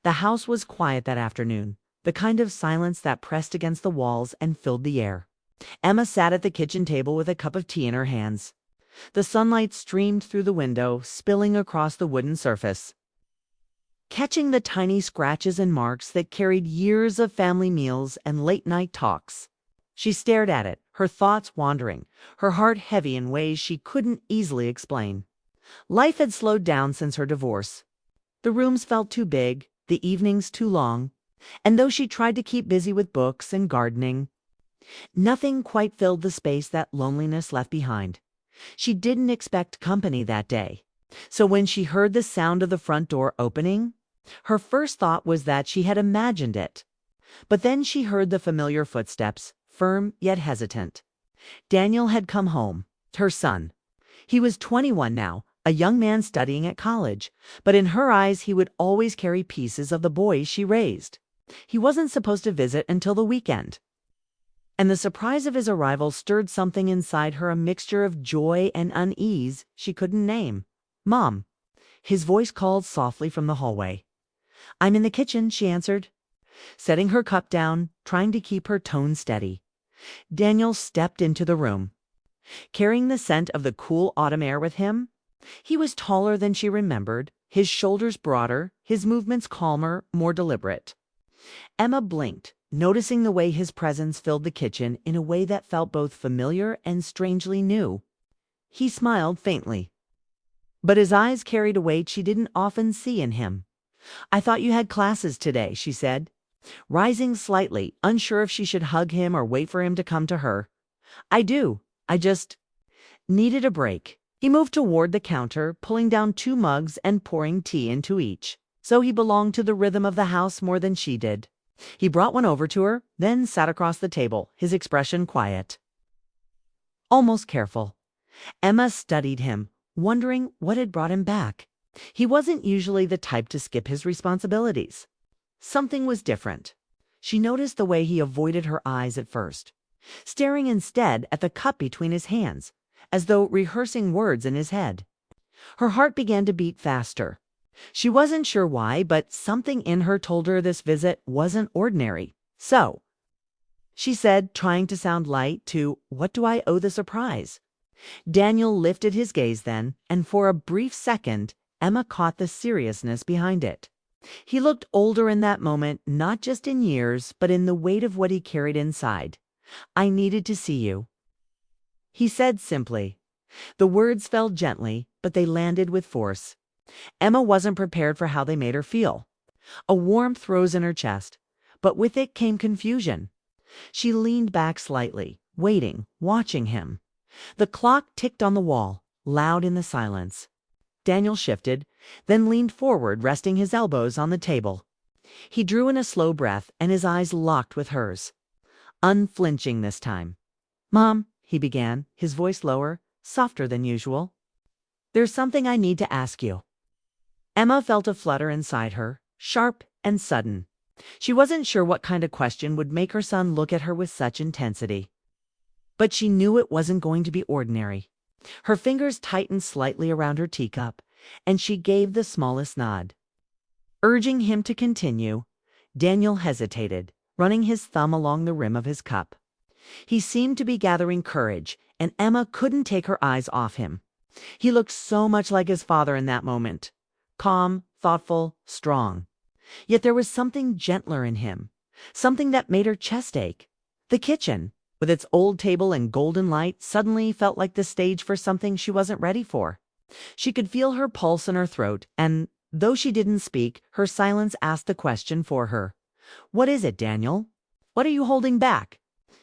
The house was quiet that afternoon, the kind of silence that pressed against the walls and filled the air. Emma sat at the kitchen table with a cup of tea in her hands. The sunlight streamed through the window, spilling across the wooden surface, catching the tiny scratches and marks that carried years of family meals and late-night talks. She stared at it, her thoughts wandering, her heart heavy in ways she couldn't easily explain. Life had slowed down since her divorce. The rooms felt too big, the evenings too long, and though she tried to keep busy with books and gardening, nothing quite filled the space that loneliness left behind. She didn't expect company that day, so when she heard the sound of the front door opening, her first thought was that she had imagined it. But then she heard the familiar footsteps, firm yet hesitant. Daniel had come home, her son. He was 21 now, a young man studying at college, but in her eyes he would always carry pieces of the boys she raised. He wasn't supposed to visit until the weekend. And the surprise of his arrival stirred something inside her, a mixture of joy and unease she couldn't name. "Mom," his voice called softly from the hallway. "I'm in the kitchen," she answered, setting her cup down, trying to keep her tone steady. Daniel stepped into the room, carrying the scent of the cool autumn air with him. He was taller than she remembered, his shoulders broader, his movements calmer, more deliberate. Emma blinked, noticing the way his presence filled the kitchen in a way that felt both familiar and strangely new. He smiled faintly, but his eyes carried a weight she didn't often see in him. "I thought you had classes today," she said, rising slightly, unsure if she should hug him or wait for him to come to her. "I do. I just needed a break." He moved toward the counter, pulling down 2 mugs and pouring tea into each. So he belonged to the rhythm of the house more than she did. He brought one over to her, then sat across the table, his expression quiet, almost careful. Emma studied him, wondering what had brought him back. He wasn't usually the type to skip his responsibilities. Something was different. She noticed the way he avoided her eyes at first, staring instead at the cup between his hands, as though rehearsing words in his head. Her heart began to beat faster. She wasn't sure why, but something in her told her this visit wasn't ordinary. "So," she said, trying to sound light, "what do I owe the surprise?" Daniel lifted his gaze then, and for a brief second, Emma caught the seriousness behind it. He looked older in that moment, not just in years, but in the weight of what he carried inside. "I needed to see you," he said simply. The words fell gently, but they landed with force. Emma wasn't prepared for how they made her feel. A warmth rose in her chest, but with it came confusion. She leaned back slightly, waiting, watching him. The clock ticked on the wall, loud in the silence. Daniel shifted, then leaned forward, resting his elbows on the table. He drew in a slow breath, and his eyes locked with hers, unflinching this time. "Mom," he began, his voice lower, softer than usual, "there's something I need to ask you." Emma felt a flutter inside her, sharp and sudden. She wasn't sure what kind of question would make her son look at her with such intensity. But she knew it wasn't going to be ordinary. Her fingers tightened slightly around her teacup, and she gave the smallest nod. Urging him to continue, Daniel hesitated, running his thumb along the rim of his cup. He seemed to be gathering courage, and Emma couldn't take her eyes off him. He looked so much like his father in that moment. Calm, thoughtful, strong. Yet there was something gentler in him, something that made her chest ache. The kitchen, with its old table and golden light, suddenly felt like the stage for something she wasn't ready for. She could feel her pulse in her throat, and though she didn't speak, her silence asked the question for her. "What is it, Daniel? What are you holding back?"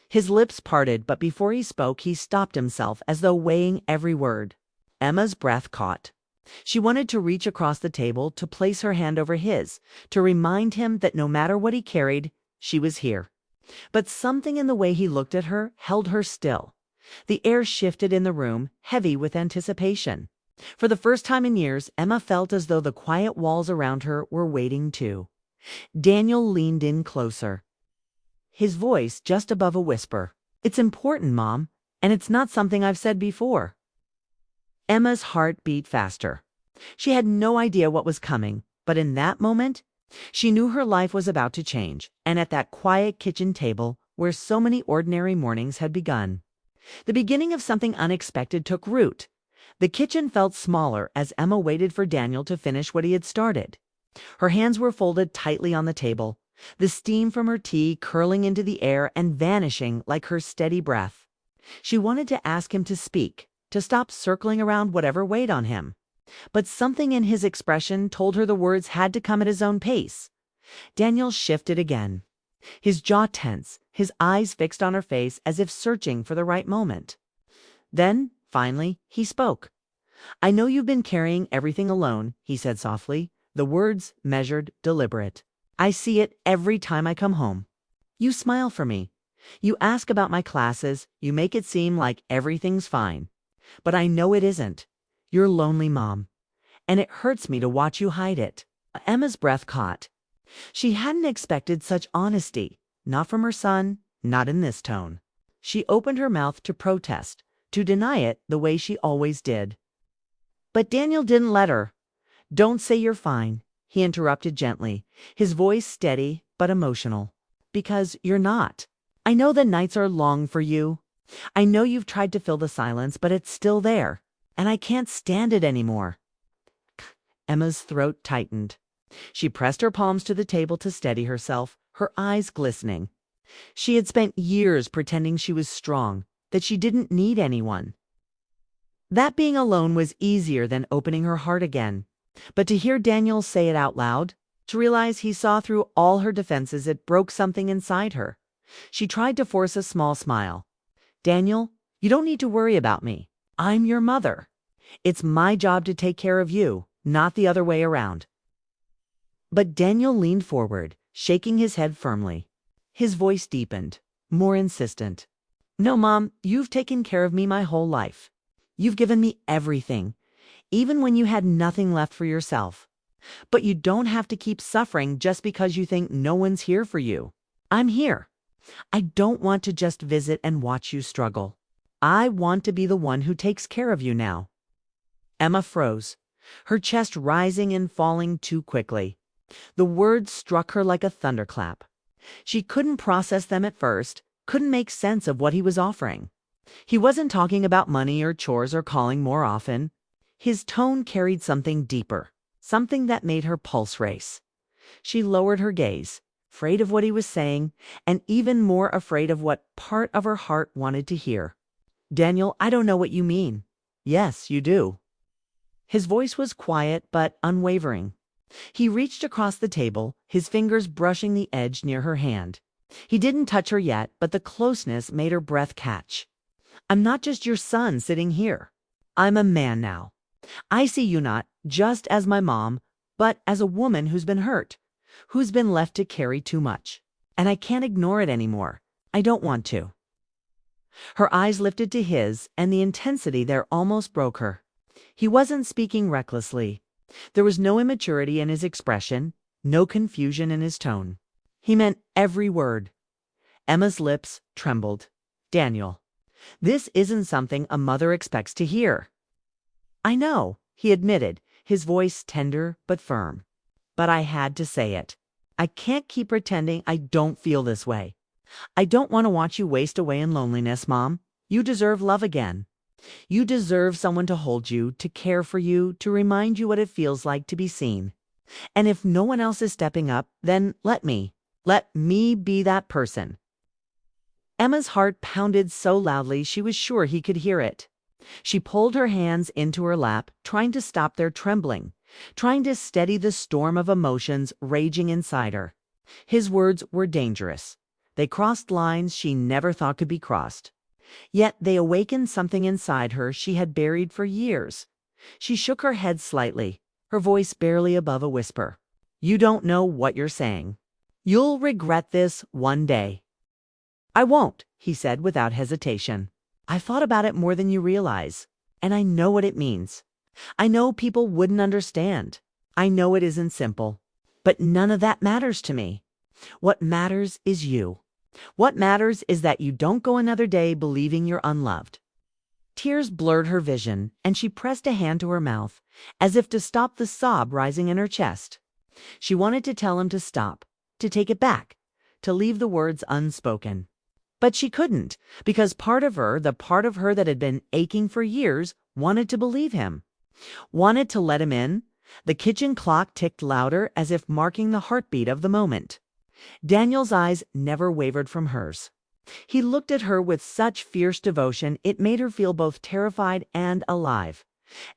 His lips parted, but before he spoke, he stopped himself as though weighing every word. Emma's breath caught. She wanted to reach across the table, to place her hand over his, to remind him that no matter what he carried, she was here. But something in the way he looked at her held her still. The air shifted in the room, heavy with anticipation. For the first time in years, Emma felt as though the quiet walls around her were waiting too. Daniel leaned in closer, his voice just above a whisper. "It's important, Mom, and it's not something I've said before." Emma's heart beat faster. She had no idea what was coming, but in that moment, She knew her life was about to change, and at that quiet kitchen table, where so many ordinary mornings had begun, the beginning of something unexpected took root. The kitchen felt smaller as Emma waited for Daniel to finish what he had started. Her hands were folded tightly on the table, the steam from her tea curling into the air and vanishing like her steady breath. She wanted to ask him to speak, to stop circling around whatever weighed on him. But something in his expression told her the words had to come at his own pace. Daniel shifted again, his jaw tense, his eyes fixed on her face as if searching for the right moment. Then, finally, he spoke. "I know you've been carrying everything alone," he said softly, the words measured, deliberate. "I see it every time I come home. You smile for me. You ask about my classes, you make it seem like everything's fine. But I know it isn't. You're lonely, Mom. And it hurts me to watch you hide it." Emma's breath caught. She hadn't expected such honesty, not from her son, not in this tone. She opened her mouth to protest, to deny it the way she always did. But Daniel didn't let her. "Don't say you're fine," he interrupted gently, his voice steady but emotional. "Because you're not. I know the nights are long for you. I know you've tried to fill the silence, but it's still there. And I can't stand it anymore." Emma's throat tightened. She pressed her palms to the table to steady herself, her eyes glistening. She had spent years pretending she was strong, that she didn't need anyone. That being alone was easier than opening her heart again. But to hear Daniel say it out loud, to realize he saw through all her defenses, it broke something inside her. She tried to force a small smile. "Daniel, you don't need to worry about me. I'm your mother. It's my job to take care of you, not the other way around." But Daniel leaned forward, shaking his head firmly. His voice deepened, more insistent. "No, Mom, you've taken care of me my whole life. You've given me everything, even when you had nothing left for yourself. But you don't have to keep suffering just because you think no one's here for you. I'm here. I don't want to just visit and watch you struggle. I want to be the one who takes care of you now." Emma froze, her chest rising and falling too quickly. The words struck her like a thunderclap. She couldn't process them at first, couldn't make sense of what he was offering. He wasn't talking about money or chores or calling more often. His tone carried something deeper, something that made her pulse race. She lowered her gaze, afraid of what he was saying, and even more afraid of what part of her heart wanted to hear. "Daniel, I don't know what you mean." "Yes, you do." His voice was quiet but unwavering. He reached across the table, his fingers brushing the edge near her hand. He didn't touch her yet, but the closeness made her breath catch. "I'm not just your son sitting here. I'm a man now. I see you not just as my mom, but as a woman who's been hurt, who's been left to carry too much. And I can't ignore it anymore. I don't want to." Her eyes lifted to his, and the intensity there almost broke her. He wasn't speaking recklessly. There was no immaturity in his expression, no confusion in his tone. He meant every word. Emma's lips trembled. "Daniel, this isn't something a mother expects to hear." "I know," he admitted, his voice tender but firm. "But I had to say it. I can't keep pretending I don't feel this way. I don't want to watch you waste away in loneliness, Mom. You deserve love again. You deserve someone to hold you, to care for you, to remind you what it feels like to be seen. And if no one else is stepping up, then let me be that person." Emma's heart pounded so loudly she was sure he could hear it. She pulled her hands into her lap, trying to stop their trembling, trying to steady the storm of emotions raging inside her. His words were dangerous. They crossed lines she never thought could be crossed. Yet they awakened something inside her she had buried for years. She shook her head slightly, her voice barely above a whisper. "You don't know what you're saying. You'll regret this one day." "I won't," he said without hesitation. "I've thought about it more than you realize, and I know what it means. I know people wouldn't understand. I know it isn't simple. But none of that matters to me. What matters is you. What matters is that you don't go another day believing you're unloved." Tears blurred her vision, and she pressed a hand to her mouth, as if to stop the sob rising in her chest. She wanted to tell him to stop, to take it back, to leave the words unspoken. But she couldn't, because part of her, the part of her that had been aching for years, wanted to believe him, wanted to let him in. The kitchen clock ticked louder, as if marking the heartbeat of the moment. Daniel's eyes never wavered from hers. He looked at her with such fierce devotion it made her feel both terrified and alive.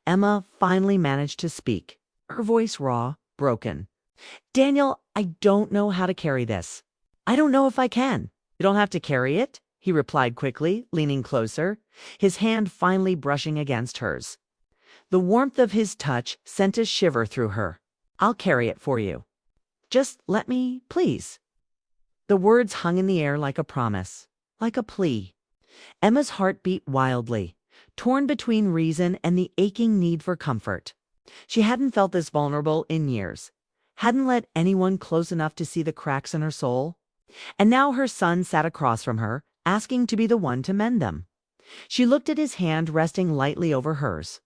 Emma finally managed to speak, her voice raw, broken. "Daniel, I don't know how to carry this. I don't know if I can." "You don't have to carry it," he replied quickly, leaning closer, his hand finally brushing against hers. The warmth of his touch sent a shiver through her. "I'll carry it for you. Just let me, please." The words hung in the air like a promise, like a plea. Emma's heart beat wildly, torn between reason and the aching need for comfort. She hadn't felt this vulnerable in years, hadn't let anyone close enough to see the cracks in her soul. And now her son sat across from her, asking to be the one to mend them. She looked at his hand resting lightly over hers,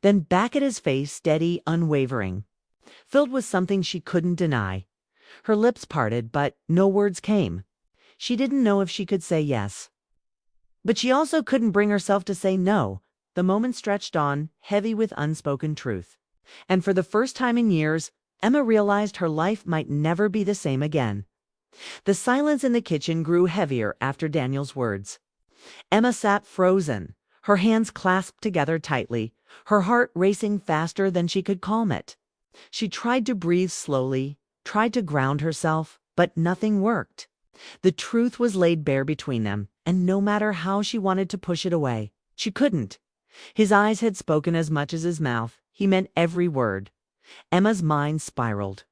then back at his face, steady, unwavering, filled with something she couldn't deny. Her lips parted, but no words came. She didn't know if she could say yes. But she also couldn't bring herself to say no. The moment stretched on, heavy with unspoken truth. And for the first time in years, Emma realized her life might never be the same again. The silence in the kitchen grew heavier after Daniel's words. Emma sat frozen, her hands clasped together tightly, her heart racing faster than she could calm it. She tried to breathe slowly, tried to ground herself, but nothing worked. The truth was laid bare between them, and no matter how she wanted to push it away, she couldn't. His eyes had spoken as much as his mouth. He meant every word. Emma's mind spiraled.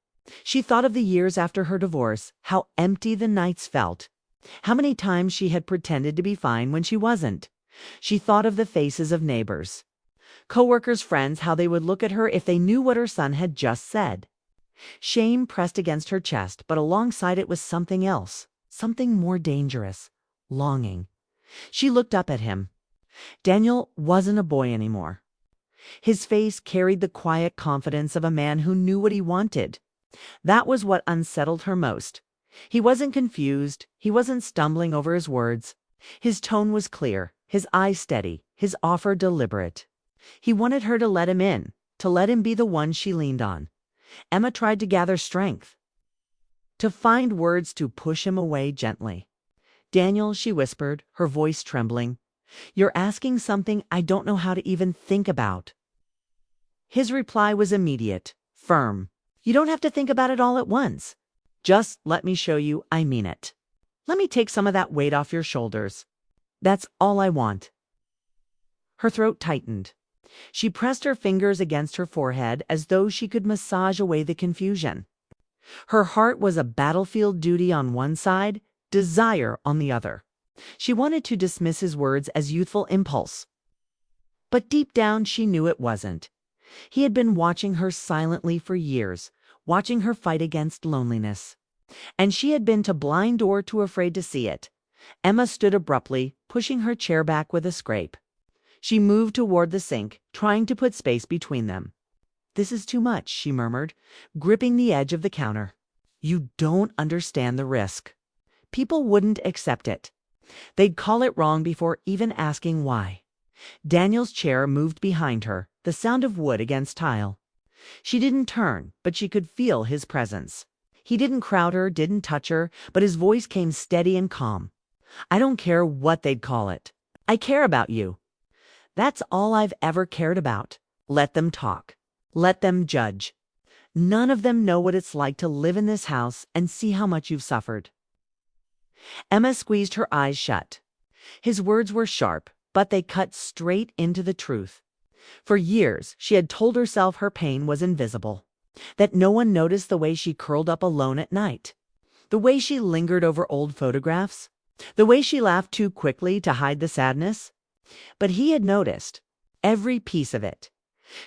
She thought of the years after her divorce, how empty the nights felt, how many times she had pretended to be fine when she wasn't. She thought of the faces of neighbors, coworkers, friends, how they would look at her if they knew what her son had just said. Shame pressed against her chest, but alongside it was something else, something more dangerous, longing. She looked up at him. Daniel wasn't a boy anymore. His face carried the quiet confidence of a man who knew what he wanted. That was what unsettled her most. He wasn't confused. He wasn't stumbling over his words. His tone was clear, his eyes steady, his offer deliberate. He wanted her to let him in, to let him be the one she leaned on. Emma tried to gather strength, to find words to push him away gently. "Daniel," she whispered, her voice trembling, "you're asking something I don't know how to even think about." His reply was immediate, firm. "You don't have to think about it all at once. Just let me show you I mean it. Let me take some of that weight off your shoulders. That's all I want." Her throat tightened. She pressed her fingers against her forehead as though she could massage away the confusion. Her heart was a battlefield, duty on one side, desire on the other. She wanted to dismiss his words as youthful impulse. But deep down she knew it wasn't. He had been watching her silently for years, watching her fight against loneliness. And she had been too blind or too afraid to see it. Emma stood abruptly, pushing her chair back with a scrape. She moved toward the sink, trying to put space between them. "This is too much," she murmured, gripping the edge of the counter. "You don't understand the risk. People wouldn't accept it. They'd call it wrong before even asking why." Daniel's chair moved behind her, the sound of wood against tile. She didn't turn, but she could feel his presence. He didn't crowd her, didn't touch her, but his voice came steady and calm. "I don't care what they'd call it. I care about you. That's all I've ever cared about. Let them talk. Let them judge. None of them know what it's like to live in this house and see how much you've suffered." Emma squeezed her eyes shut. His words were sharp, but they cut straight into the truth. For years, she had told herself her pain was invisible, that no one noticed the way she curled up alone at night, the way she lingered over old photographs, the way she laughed too quickly to hide the sadness. But he had noticed every piece of it.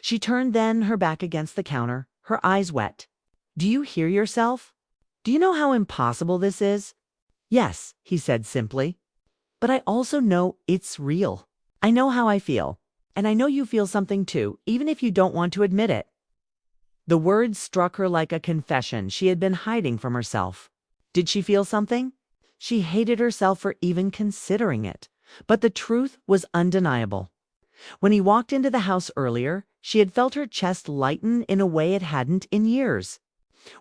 She turned then, her back against the counter, her eyes wet. "Do you hear yourself? Do you know how impossible this is?" "Yes," he said simply. "But I also know it's real. I know how I feel. And I know you feel something too, even if you don't want to admit it." The words struck her like a confession she had been hiding from herself. Did she feel something? She hated herself for even considering it. But the truth was undeniable. When he walked into the house earlier, she had felt her chest lighten in a way it hadn't in years.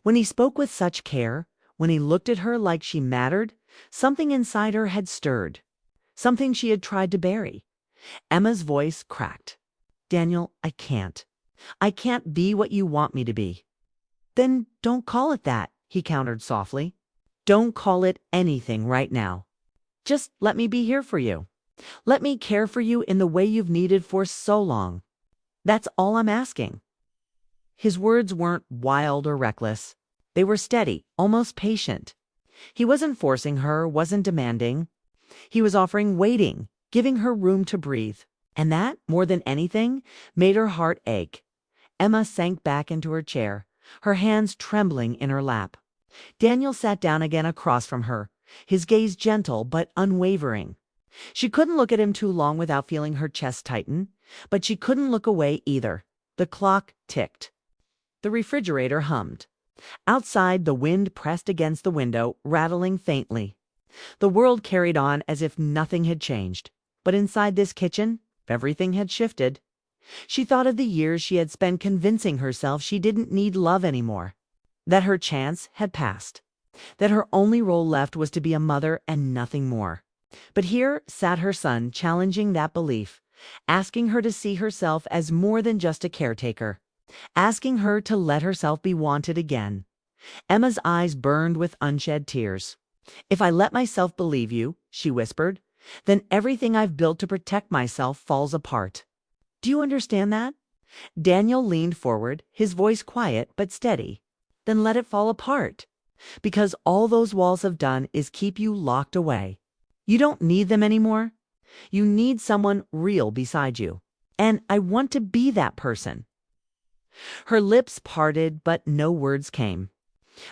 When he spoke with such care, when he looked at her like she mattered, something inside her had stirred. Something she had tried to bury. Emma's voice cracked. "Daniel, I can't. I can't be what you want me to be." "Then don't call it that," he countered softly. "Don't call it anything right now. Just let me be here for you. Let me care for you in the way you've needed for so long. That's all I'm asking." His words weren't wild or reckless. They were steady, almost patient. He wasn't forcing her, wasn't demanding. He was offering waiting, giving her room to breathe. And that, more than anything, made her heart ache. Emma sank back into her chair, her hands trembling in her lap. Daniel sat down again across from her, his gaze gentle but unwavering. She couldn't look at him too long without feeling her chest tighten, but she couldn't look away either. The clock ticked. The refrigerator hummed. Outside, the wind pressed against the window, rattling faintly. The world carried on as if nothing had changed. But inside this kitchen, everything had shifted. She thought of the years she had spent convincing herself she didn't need love anymore, that her chance had passed, that her only role left was to be a mother and nothing more. But here sat her son challenging that belief, asking her to see herself as more than just a caretaker, asking her to let herself be wanted again. Emma's eyes burned with unshed tears. "If I let myself believe you," she whispered, "then everything I've built to protect myself falls apart. Do you understand that?" Daniel leaned forward, his voice quiet but steady. "Then let it fall apart. Because all those walls have done is keep you locked away. You don't need them anymore. You need someone real beside you. And I want to be that person." Her lips parted, but no words came.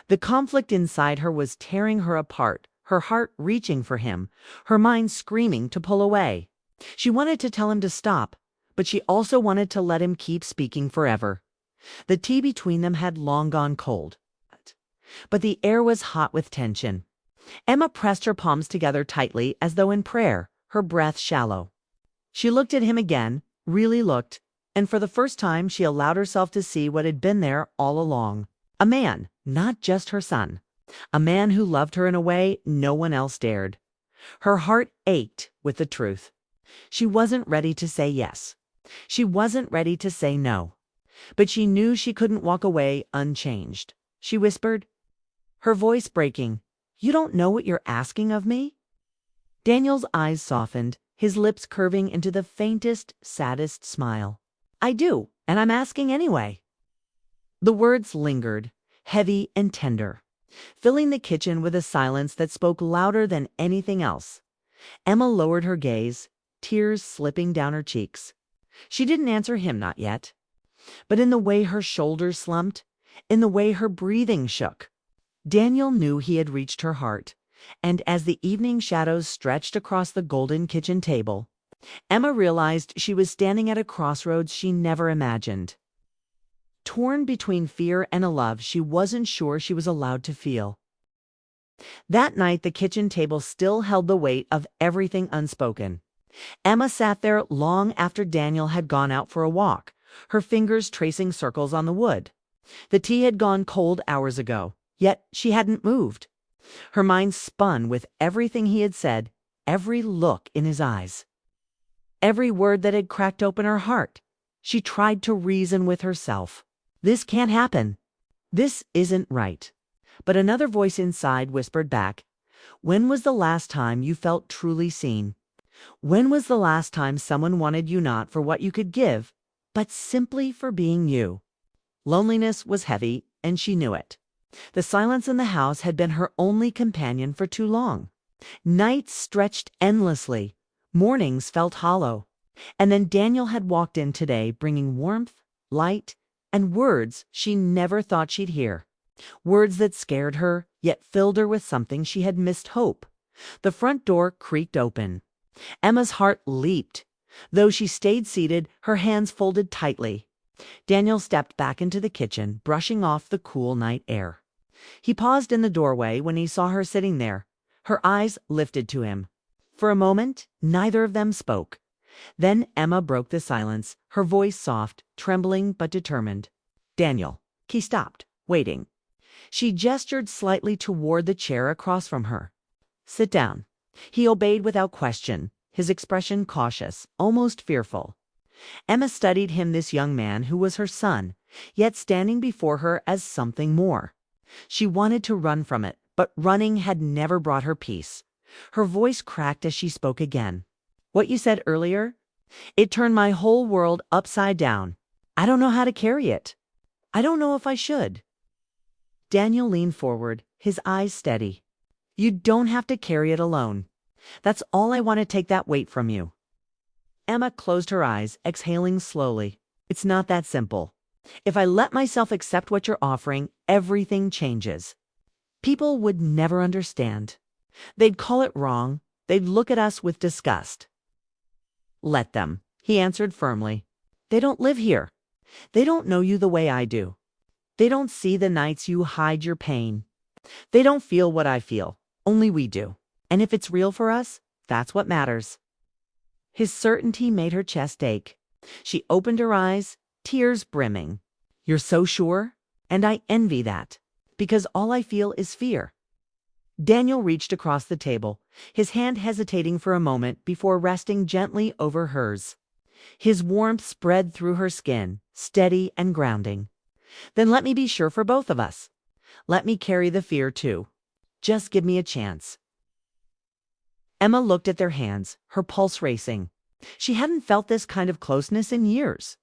The conflict inside her was tearing her apart, her heart reaching for him, her mind screaming to pull away. She wanted to tell him to stop, but she also wanted to let him keep speaking forever. The tea between them had long gone cold, but the air was hot with tension. Emma pressed her palms together tightly as though in prayer, her breath shallow. She looked at him again, really looked, and for the first time she allowed herself to see what had been there all along. A man, not just her son. A man who loved her in a way no one else dared. Her heart ached with the truth. She wasn't ready to say yes. She wasn't ready to say no. But she knew she couldn't walk away unchanged. She whispered, her voice breaking, "You don't know what you're asking of me?" Daniel's eyes softened, his lips curving into the faintest, saddest smile. "I do, and I'm asking anyway." The words lingered, heavy and tender, filling the kitchen with a silence that spoke louder than anything else. Emma lowered her gaze, tears slipping down her cheeks. She didn't answer him, not yet. But in the way her shoulders slumped, in the way her breathing shook, Daniel knew he had reached her heart. And as the evening shadows stretched across the golden kitchen table, Emma realized she was standing at a crossroads she never imagined. Torn between fear and a love she wasn't sure she was allowed to feel. That night the kitchen table still held the weight of everything unspoken. Emma sat there long after Daniel had gone out for a walk, her fingers tracing circles on the wood. The tea had gone cold hours ago, yet she hadn't moved. Her mind spun with everything he had said, every look in his eyes, every word that had cracked open her heart. She tried to reason with herself. This can't happen. This isn't right. But another voice inside whispered back, "When was the last time you felt truly seen? When was the last time someone wanted you not for what you could give, but simply for being you?" Loneliness was heavy, and she knew it. The silence in the house had been her only companion for too long. Nights stretched endlessly. Mornings felt hollow. And then Daniel had walked in today, bringing warmth, light, and words she never thought she'd hear. Words that scared her, yet filled her with something she had missed hope. The front door creaked open. Emma's heart leaped. Though she stayed seated, her hands folded tightly. Daniel stepped back into the kitchen, brushing off the cool night air. He paused in the doorway when he saw her sitting there. Her eyes lifted to him. For a moment, neither of them spoke. Then Emma broke the silence, her voice soft, trembling but determined. "Daniel." He stopped, waiting. She gestured slightly toward the chair across from her. "Sit down." He obeyed without question, his expression cautious, almost fearful. Emma studied him, this young man who was her son, yet standing before her as something more. She wanted to run from it, but running had never brought her peace. Her voice cracked as she spoke again. "What you said earlier, it turned my whole world upside down. I don't know how to carry it. I don't know if I should." Daniel leaned forward, his eyes steady. "You don't have to carry it alone. That's all I want to take that weight from you." Emma closed her eyes, exhaling slowly. "It's not that simple. If I let myself accept what you're offering, everything changes. People would never understand. They'd call it wrong. They'd look at us with disgust." "Let them," he answered firmly. "They don't live here. They don't know you the way I do. They don't see the nights you hide your pain. They don't feel what I feel. Only we do. And if it's real for us, that's what matters." His certainty made her chest ache. She opened her eyes, tears brimming. "You're so sure? And I envy that, because all I feel is fear." Daniel reached across the table, his hand hesitating for a moment before resting gently over hers. His warmth spread through her skin, steady and grounding. "Then let me be sure for both of us. Let me carry the fear too. Just give me a chance." Emma looked at their hands, her pulse racing. She hadn't felt this kind of closeness in years.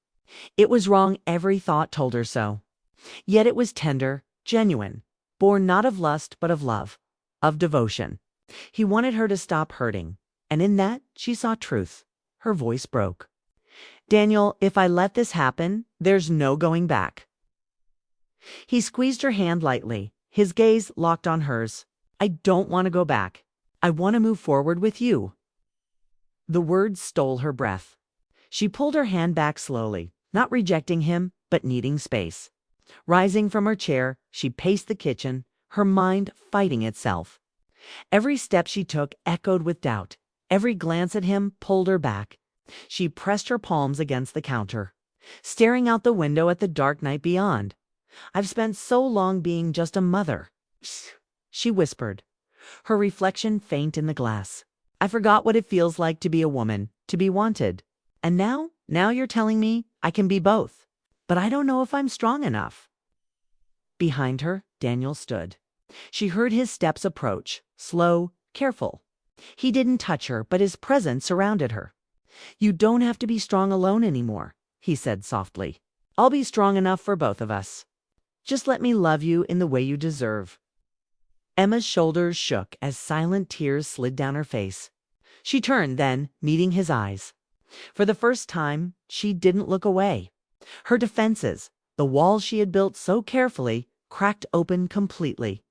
It was wrong, every thought told her so. Yet it was tender, genuine, born not of lust but of love, of devotion. He wanted her to stop hurting, and in that she saw truth. Her voice broke. "Daniel, if I let this happen, there's no going back." He squeezed her hand lightly, his gaze locked on hers. "I don't want to go back. I want to move forward with you." The words stole her breath. She pulled her hand back slowly, not rejecting him, but needing space. Rising from her chair, she paced the kitchen, her mind fighting itself. Every step she took echoed with doubt. Every glance at him pulled her back. She pressed her palms against the counter, staring out the window at the dark night beyond. "I've spent so long being just a mother," she whispered, her reflection faint in the glass. "I forgot what it feels like to be a woman, to be wanted. And now you're telling me I can be both. But I don't know if I'm strong enough." Behind her, Daniel stood. She heard his steps approach, slow, careful. He didn't touch her, but his presence surrounded her. "You don't have to be strong alone anymore," he said softly. "I'll be strong enough for both of us. Just let me love you in the way you deserve." Emma's shoulders shook as silent tears slid down her face. She turned then, meeting his eyes. For the first time, she didn't look away. Her defenses, the walls she had built so carefully, cracked open completely.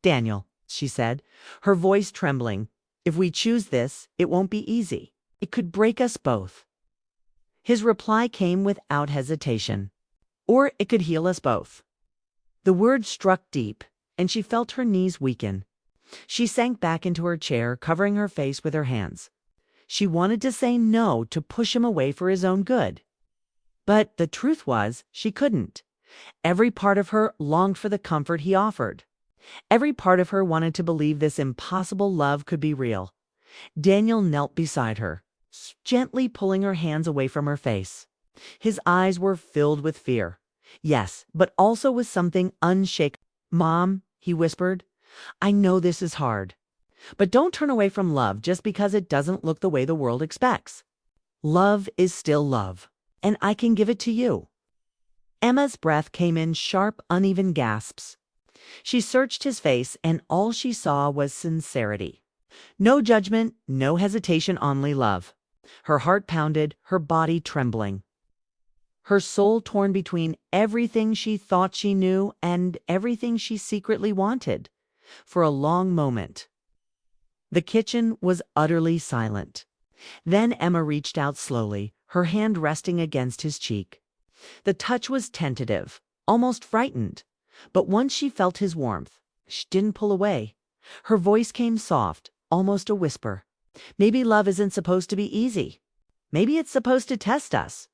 "Daniel," she said, her voice trembling, "if we choose this, it won't be easy. It could break us both." His reply came without hesitation. "Or it could heal us both." The word struck deep, and she felt her knees weaken. She sank back into her chair, covering her face with her hands. She wanted to say no, to push him away for his own good. But the truth was, she couldn't. Every part of her longed for the comfort he offered. Every part of her wanted to believe this impossible love could be real. Daniel knelt beside her, gently pulling her hands away from her face. His eyes were filled with fear. Yes, but also with something unshakable. "Mom," he whispered, "I know this is hard. But don't turn away from love just because it doesn't look the way the world expects. Love is still love, and I can give it to you." Emma's breath came in sharp, uneven gasps. She searched his face, and all she saw was sincerity. No judgment, no hesitation, only love. Her heart pounded, her body trembling. Her soul torn between everything she thought she knew and everything she secretly wanted. For a long moment, the kitchen was utterly silent. Then Emma reached out slowly, her hand resting against his cheek. The touch was tentative, almost frightened. But once she felt his warmth, she didn't pull away. Her voice came soft, almost a whisper. Maybe love isn't supposed to be easy. Maybe it's supposed to test us.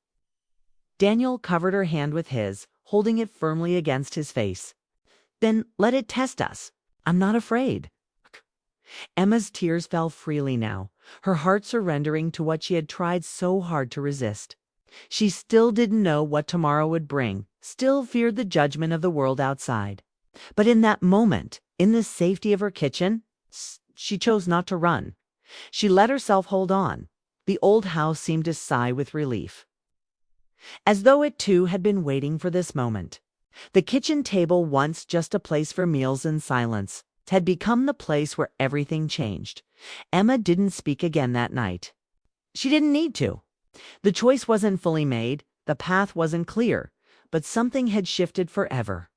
Daniel covered her hand with his, holding it firmly against his face. Then let it test us. I'm not afraid. Emma's tears fell freely now, her heart surrendering to what she had tried so hard to resist. She still didn't know what tomorrow would bring, still feared the judgment of the world outside. But in that moment, in the safety of her kitchen, she chose not to run. She let herself hold on. The old house seemed to sigh with relief, as though it too had been waiting for this moment. The kitchen table, once just a place for meals and silence, had become the place where everything changed. Emma didn't speak again that night. She didn't need to. The choice wasn't fully made, the path wasn't clear, but something had shifted forever.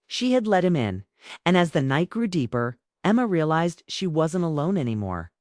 She had let him in, and as the night grew deeper, Emma realized she wasn't alone anymore.